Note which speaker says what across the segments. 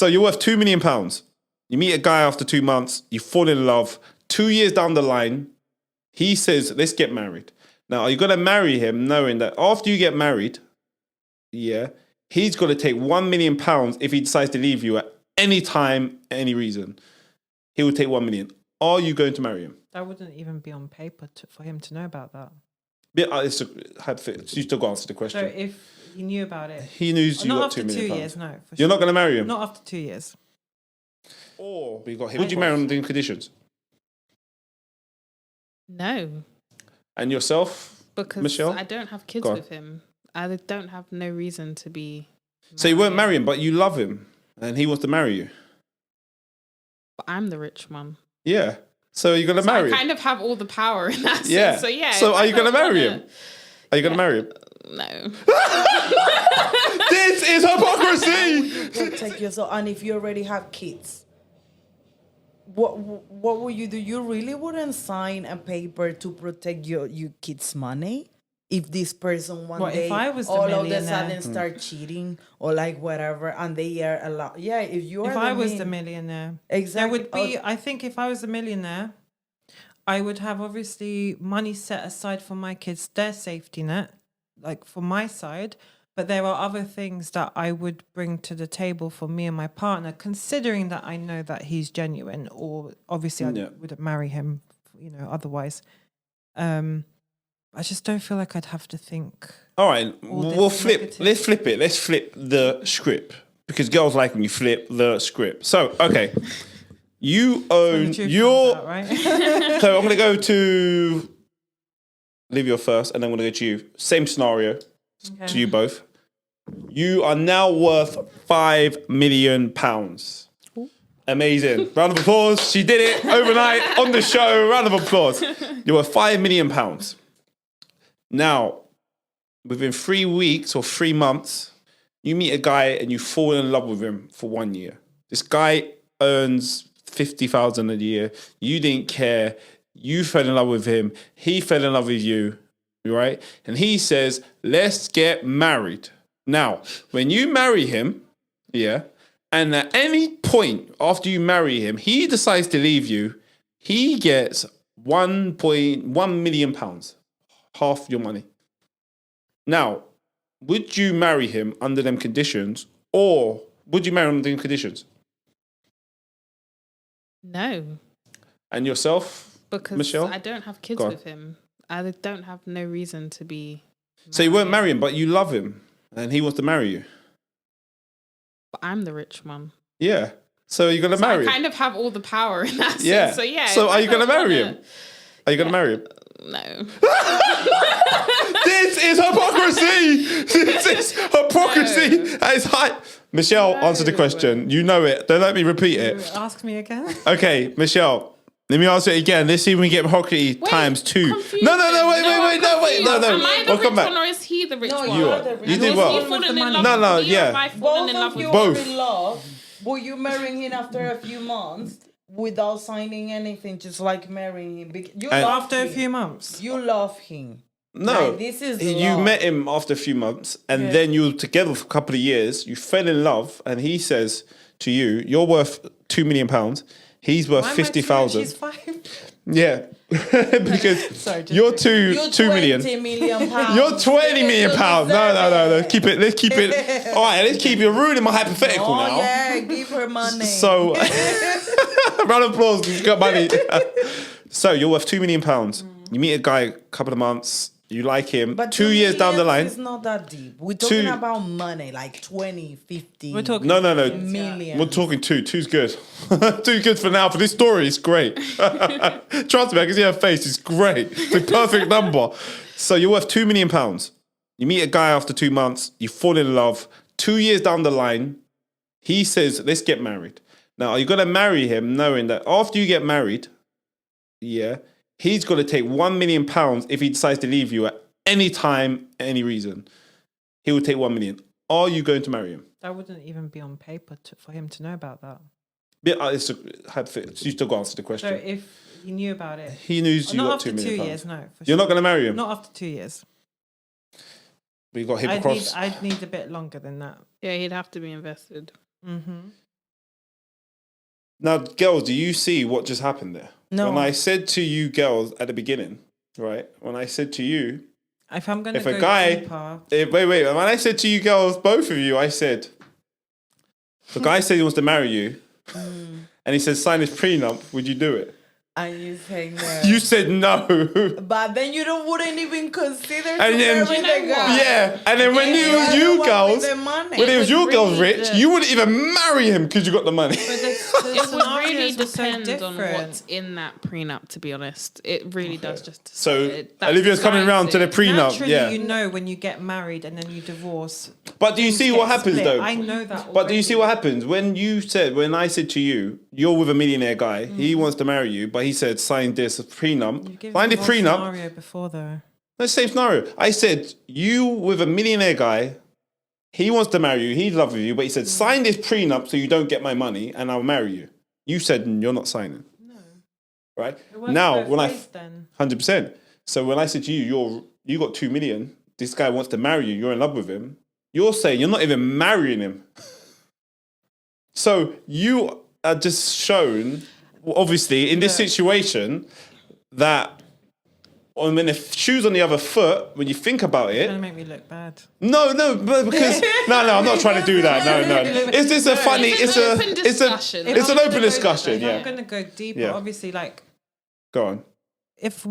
Speaker 1: So you're worth £2 million. You meet a guy after 2 months, you fall in love. 2 years down the line, he says, let's get married. Now, are you going to marry him knowing that after you get married, he's going to take £1 million if he decides to leave you at any time, any reason? He will take 1 million. Are you going to marry him?
Speaker 2: That wouldn't even be on paper for him to know about that.
Speaker 1: Yeah, it's a hypothetical. You still got to answer the question.
Speaker 2: So if he knew about it,
Speaker 1: He knew you got £2 million.
Speaker 2: Not after 2 years, no. For
Speaker 1: You're not going to marry him?
Speaker 2: Not after 2 years.
Speaker 1: Or we got him. Would you marry him under conditions?
Speaker 3: No.
Speaker 1: And yourself,
Speaker 3: because
Speaker 1: Michelle?
Speaker 3: I don't have kids with him. I don't have no reason to be.
Speaker 1: So you won't marry him, but you love him, and he wants to marry you.
Speaker 3: But I'm the rich one.
Speaker 1: Yeah. So you're gonna marry him.
Speaker 3: I kind of have all the power in that sense.
Speaker 1: Yeah.
Speaker 3: So yeah.
Speaker 1: So are you gonna marry him? Are you gonna marry him?
Speaker 3: No.
Speaker 1: This is hypocrisy.
Speaker 4: Protect yourself, and if you already have kids, what will you do? You really wouldn't sign a paper to protect your kids' money if this person one day
Speaker 2: if I was the
Speaker 4: all of a
Speaker 2: millionaire?
Speaker 4: sudden start cheating or like whatever, and they are allowed. Yeah, if you are.
Speaker 2: If I was the millionaire,
Speaker 4: exactly.
Speaker 2: There would be. I think if I was a millionaire, I would have obviously money set aside for my kids, their safety net, like for my side. But there are other things that I would bring to the table for me and my partner, considering that I know that he's genuine, or obviously I wouldn't marry him, otherwise. I just don't feel like I'd have to think.
Speaker 1: All right, we'll flip.
Speaker 2: negative.
Speaker 1: Let's flip it. Let's flip the script because girls like when you flip the script. So, okay, you own your.
Speaker 2: Out, right?
Speaker 1: So I'm going to go to Livia first, and then I'm going to go to you. Same scenario to you both. You are now worth £5 million. Amazing. Round of applause. She did it overnight on the show. Round of applause. You're worth £5 million. Now, within 3 weeks or 3 months, you meet a guy and you fall in love with him for 1 year. This guy earns $50,000 a year. You didn't care. You fell in love with him. He fell in love with you, right? And he says, let's get married. Now, when you marry him, and at any point after you marry him, he decides to leave you, he gets £1.1 million, half your money. Now, would you marry him under them conditions, or would you marry him under them conditions?
Speaker 3: No.
Speaker 1: And yourself,
Speaker 3: because
Speaker 1: Michelle?
Speaker 3: I don't have kids with him. I don't have no reason to be.
Speaker 1: So you won't marry him, but you love him, and he wants to marry you.
Speaker 3: But I'm the rich one.
Speaker 1: Yeah. So you're gonna marry him.
Speaker 3: I kind of have all the power in that sense.
Speaker 1: Yeah.
Speaker 3: So yeah.
Speaker 1: So are you gonna marry him? Are you gonna marry him?
Speaker 3: No.
Speaker 1: This is hypocrisy. This is hypocrisy.
Speaker 3: No.
Speaker 1: That is high. Michelle, answer the question. You know it. Don't let me repeat it.
Speaker 2: Ask me again.
Speaker 1: Okay, Michelle. Let me answer it again. Let's see if we can get hypocrisy times 2.
Speaker 3: Confusion.
Speaker 1: No, wait. No.
Speaker 3: Am I the
Speaker 1: We'll come
Speaker 3: rich
Speaker 1: back.
Speaker 3: one or is he the rich one?
Speaker 1: You are. You did well.
Speaker 3: Is he falling in love
Speaker 1: No,
Speaker 3: with me or am I falling
Speaker 4: Both
Speaker 3: in love
Speaker 4: of
Speaker 3: with
Speaker 4: you
Speaker 1: Both.
Speaker 4: are in love. Were you marrying him after a few months without signing anything, just like marrying him? You love
Speaker 2: After a
Speaker 4: him.
Speaker 2: few months.
Speaker 4: You love him.
Speaker 1: No,
Speaker 4: Like, this is
Speaker 1: you
Speaker 4: love.
Speaker 1: met him after a few months, and then you were together for a couple of years. You fell in love, and he says to you, "You're worth £2 million. He's worth
Speaker 2: Why am I
Speaker 1: 50,000."
Speaker 2: She's 5.
Speaker 1: Yeah, because
Speaker 2: Sorry, just
Speaker 1: you're
Speaker 2: joking.
Speaker 1: 2 million.
Speaker 4: 20 million pounds.
Speaker 1: You're 20 million pounds. No.
Speaker 4: Let's
Speaker 1: Keep it. Let's keep it. All right, let's keep it. Ruining my hypothetical
Speaker 4: Oh
Speaker 1: now.
Speaker 4: yeah, give her money.
Speaker 1: So, round of applause. You got money. So you're worth £2 million. You meet a guy a couple of months. You like him.
Speaker 4: But
Speaker 1: 2 years down the line.
Speaker 4: It's not that deep. We're talking about money, like 20, 50.
Speaker 2: We're talking
Speaker 1: No.
Speaker 4: million.
Speaker 1: We're talking 2. 2's good. 2's good for now. For this story, it's great. Trust me, I can see her face. It's great. It's a perfect number. So you're worth £2 million. You meet a guy after 2 months. You fall in love. 2 years down the line, he says, let's get married. Now, are you going to marry him knowing that after you get married, he's going to take £1 million if he decides to leave you at any time, any reason? He will take 1 million. Are you going to marry him?
Speaker 2: That wouldn't even be on paper for him to know about that.
Speaker 1: Yeah, it's a hypothetical. You still got to answer the question.
Speaker 2: So if he knew about it,
Speaker 1: He knew you got
Speaker 2: not
Speaker 1: £2
Speaker 2: after
Speaker 1: million.
Speaker 2: 2 years, no. For
Speaker 1: You're not going to marry him?
Speaker 2: Not after 2 years.
Speaker 1: But you got him across.
Speaker 2: I'd need a bit longer than that.
Speaker 3: Yeah, he'd have to be invested.
Speaker 2: Mm-hmm.
Speaker 1: Now, girls, do you see what just happened there?
Speaker 4: No.
Speaker 1: When I said to you girls at the beginning, right? When I said to you,
Speaker 2: If I'm going to
Speaker 1: if
Speaker 2: go
Speaker 1: a guy,
Speaker 2: deeper,
Speaker 1: wait. When I said to you girls, both of you, I said, if a guy said he wants to marry you, and he says sign his prenup, would you do it?
Speaker 4: And you say no.
Speaker 1: You said no.
Speaker 4: But then wouldn't even consider
Speaker 1: And then-
Speaker 4: to marry
Speaker 3: You
Speaker 4: the
Speaker 3: know
Speaker 4: guy.
Speaker 1: Yeah, and then when
Speaker 4: Yeah,
Speaker 1: it was
Speaker 4: the
Speaker 1: you
Speaker 4: one
Speaker 1: girls,
Speaker 4: with the money.
Speaker 1: when it was
Speaker 3: It
Speaker 1: you
Speaker 3: would
Speaker 1: girls
Speaker 3: really
Speaker 1: rich,
Speaker 3: do.
Speaker 1: you wouldn't even marry him because you got the money.
Speaker 2: but the
Speaker 3: It would really
Speaker 2: scenarios are so
Speaker 3: depend on
Speaker 2: different.
Speaker 3: what's in that prenup, to be honest. It really does just
Speaker 1: So
Speaker 3: decide- that
Speaker 1: Olivia's coming
Speaker 3: decides
Speaker 1: around to the
Speaker 3: it.
Speaker 1: prenup,
Speaker 2: Naturally,
Speaker 1: yeah.
Speaker 2: you know when you get married and then you divorce.
Speaker 1: But do you
Speaker 2: things
Speaker 1: see
Speaker 2: get
Speaker 1: what happens
Speaker 2: split.
Speaker 1: though?
Speaker 2: I know that.
Speaker 1: But do you see
Speaker 2: already.
Speaker 1: what happens when I said to you, you're with a millionaire guy, he wants to marry you, but he said sign this prenup,
Speaker 2: You've given
Speaker 1: sign
Speaker 2: me
Speaker 1: the
Speaker 2: one
Speaker 1: prenup.
Speaker 2: scenario before though.
Speaker 1: That's the same scenario. I said you with a millionaire guy, he wants to marry you, he's in love with you, but he said sign this prenup so you don't get my money and I'll marry you. You said you're not signing. No. Right
Speaker 2: works
Speaker 1: now,
Speaker 2: both
Speaker 1: when
Speaker 2: ways then.
Speaker 1: 100%. So when I said to you, you got 2 million. This guy wants to marry you. You're in love with him. You're saying you're not even marrying him. So you are just shown, obviously, in this situation, that when the shoe's on the other foot, when you think about
Speaker 2: It's gonna
Speaker 1: it,
Speaker 2: make me look bad.
Speaker 1: no, but because no, I'm not trying to do that. No. It's just a funny.
Speaker 3: It's an open discussion.
Speaker 1: It's an
Speaker 2: I'm
Speaker 1: open
Speaker 2: gonna go-
Speaker 1: discussion.
Speaker 2: If
Speaker 1: Yeah.
Speaker 2: I'm gonna go deeper,
Speaker 1: Yeah.
Speaker 2: obviously, like
Speaker 1: Go on.
Speaker 2: if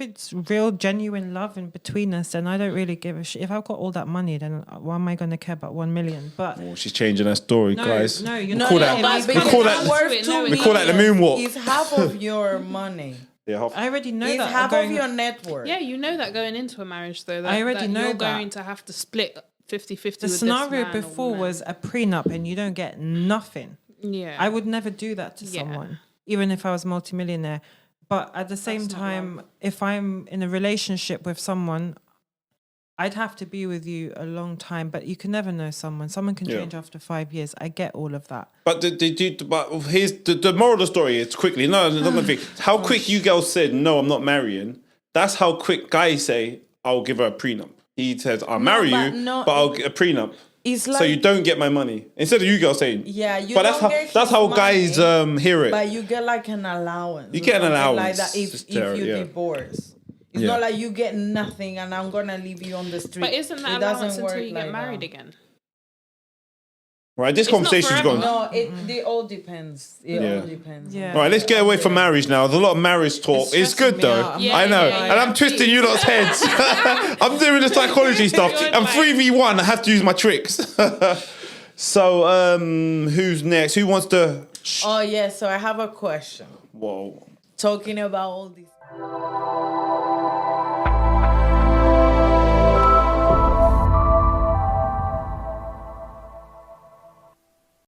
Speaker 2: it's real, genuine love in between us, then I don't really give a shit. If I've got all that money, then why am I going to care about 1 million? But
Speaker 1: Oh, she's changing her story, guys.
Speaker 2: no, you're
Speaker 1: We
Speaker 2: not.
Speaker 1: call
Speaker 2: letting
Speaker 1: that-
Speaker 2: me
Speaker 1: we
Speaker 2: be-
Speaker 1: call that-
Speaker 4: It's worth
Speaker 3: We
Speaker 4: 2
Speaker 1: we call that the
Speaker 4: million.
Speaker 1: moonwalk.
Speaker 4: It's half of your money.
Speaker 1: Yeah.
Speaker 2: I already know
Speaker 4: It's
Speaker 2: that.
Speaker 4: half
Speaker 2: going,
Speaker 4: of your net worth.
Speaker 3: Yeah, you know that going into a marriage, though. That,
Speaker 2: I already
Speaker 3: that
Speaker 2: know
Speaker 3: you're
Speaker 2: that.
Speaker 3: going to have to split 50-50
Speaker 2: the
Speaker 3: with
Speaker 2: scenario
Speaker 3: this man or
Speaker 2: before
Speaker 3: woman.
Speaker 2: was a prenup, and you don't get nothing.
Speaker 3: Yeah.
Speaker 2: I would never do that to
Speaker 3: Yeah.
Speaker 2: someone, even if I was multimillionaire. But at the same
Speaker 3: That's not
Speaker 2: time, if I'm in a relationship with someone, I'd have to be with you a long time. But you can never know someone. Someone can
Speaker 1: Yeah.
Speaker 2: change after 5 years. I get all of that.
Speaker 1: But but here's the moral of the story is quickly. No, I'm not gonna think. How quick you girls said no, I'm not marrying. That's how quick guys say I'll give her a prenup. He says I'll marry
Speaker 4: but
Speaker 1: you,
Speaker 4: no,
Speaker 1: but I'll get a prenup.
Speaker 4: It's
Speaker 1: So you don't get my money. Instead of you girls saying,
Speaker 4: Yeah, you
Speaker 1: But that's
Speaker 4: don't
Speaker 1: how
Speaker 4: get
Speaker 1: that's
Speaker 4: his
Speaker 1: how guys
Speaker 4: money,
Speaker 1: hear it.
Speaker 4: But you get like an allowance.
Speaker 1: You
Speaker 4: or
Speaker 1: get an
Speaker 4: something
Speaker 1: allowance.
Speaker 4: like that
Speaker 1: It's
Speaker 4: if
Speaker 1: terrible,
Speaker 4: you
Speaker 1: yeah.
Speaker 4: divorce. It's
Speaker 1: Yeah.
Speaker 4: not like you get nothing and I'm gonna leave you on the street.
Speaker 3: But isn't that
Speaker 4: It doesn't
Speaker 3: allowance until
Speaker 4: work
Speaker 3: you get
Speaker 4: like
Speaker 3: married
Speaker 4: that.
Speaker 3: again?
Speaker 1: Right, this
Speaker 3: It's not
Speaker 1: conversation's
Speaker 3: forever.
Speaker 1: gone.
Speaker 4: No, it all depends. It
Speaker 1: Yeah.
Speaker 4: all depends.
Speaker 2: Yeah.
Speaker 1: All right, let's get away from marriage now. There's a lot of marriage talk. It's
Speaker 2: stressing
Speaker 1: good
Speaker 2: me
Speaker 1: though.
Speaker 2: out.
Speaker 3: Yeah,
Speaker 1: I know,
Speaker 3: yeah,
Speaker 1: and I'm twisting you lot's heads. I'm doing the psychology stuff.
Speaker 3: Good,
Speaker 1: I'm
Speaker 3: mate.
Speaker 1: 3v1. I have to use my tricks. So, who's next? Who wants to?
Speaker 4: Oh yeah, so I have a question.
Speaker 1: Whoa.
Speaker 4: Talking about all this